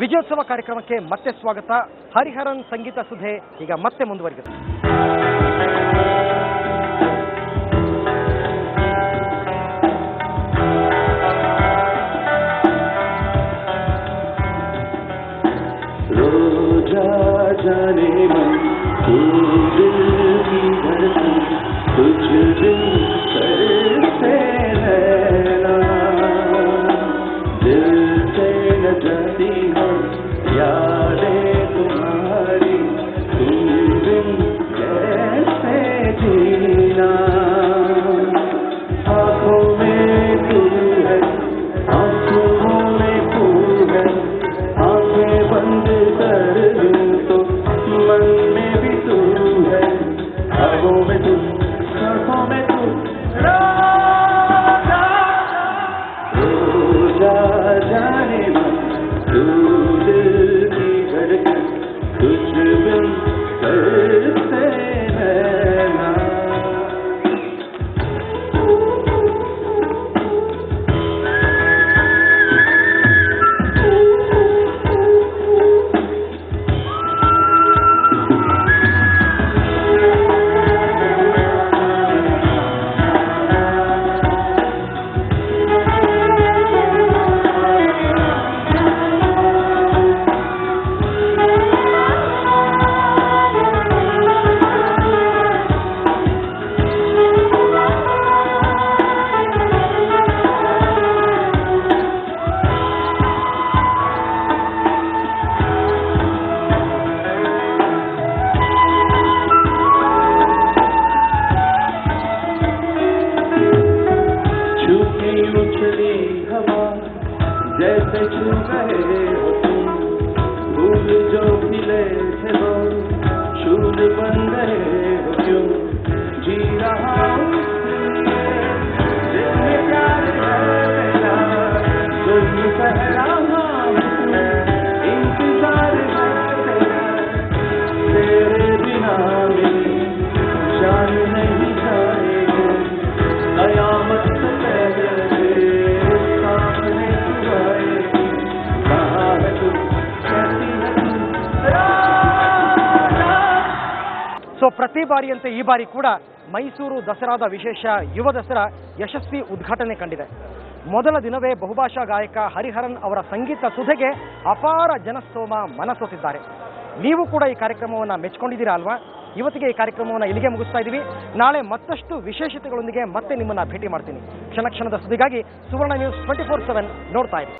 ವಿಜಯೋತ್ಸವ ಕಾರ್ಯಕ್ರಮಕ್ಕೆ ಮತ್ತೆ ಸ್ವಾಗತ. ಹರಿಹರನ್ ಸಂಗೀತ ಸುಧೆ ಈಗ ಮತ್ತೆ ಮುಂದುವರಿಯುತ್ತೆ. जाने मन तू दिल की धड़कन कुछ दिन करते रहना दिल से न जाती है यादें तुम्हारी तुम दिन कैसे जीना आँखों में तू है आँखों में तू है आँखें बंद कर दूं तो मन में भी तू है ख्वाबों में तू सांसों में तू रोजा जाने मन तू दिल की धड़कन कुछ बिन करते रहना उछली हवा जैसे छू रहे हो तुम फूल जो खिले थे वो शूल बन रहे हो क्यों जी रहा हूँ जिसमें प्यार है तेरा तुम कह रहा हूँ इंतजार है तेरा तेरे बिना मेरी जान नहीं जाएगी कयामत से पहले ಸೊ ಪ್ರತಿ ಬಾರಿಯಂತೆ ಈ ಬಾರಿ ಕೂಡ ಮೈಸೂರು ದಸರಾದ ವಿಶೇಷ ಯುವ ದಸರಾ ಯಶಸ್ವಿ ಉದ್ಘಾಟನೆ ಕಂಡಿದೆ. ಮೊದಲ ದಿನವೇ ಬಹುಭಾಷಾ ಗಾಯಕ ಹರಿಹರನ್ ಅವರ ಸಂಗೀತ ಸುಧೆಗೆ ಅಪಾರ ಜನಸ್ತೋಮ ಮನಸೋತಿದ್ದಾರೆ. ನೀವು ಕೂಡ ಈ ಕಾರ್ಯಕ್ರಮವನ್ನು ಮೆಚ್ಚಿಕೊಂಡಿದ್ದೀರಾ ಅಲ್ವಾ? ಇವತ್ತಿಗೆ ಈ ಕಾರ್ಯಕ್ರಮವನ್ನು ಇಲ್ಲಿಗೆ ಮುಗಿಸ್ತಾ ಇದ್ದೀವಿ. ನಾಳೆ ಮತ್ತಷ್ಟು ವಿಶೇಷತೆಗಳೊಂದಿಗೆ ಮತ್ತೆ ನಿಮ್ಮನ್ನು ಭೇಟಿ ಮಾಡ್ತೀನಿ. ಕ್ಷಣ ಕ್ಷಣದ ಸುದ್ದಿಗಾಗಿ ಸುವರ್ಣ ನ್ಯೂಸ್ 24/7 ನೋಡ್ತಾ ಇರಿ.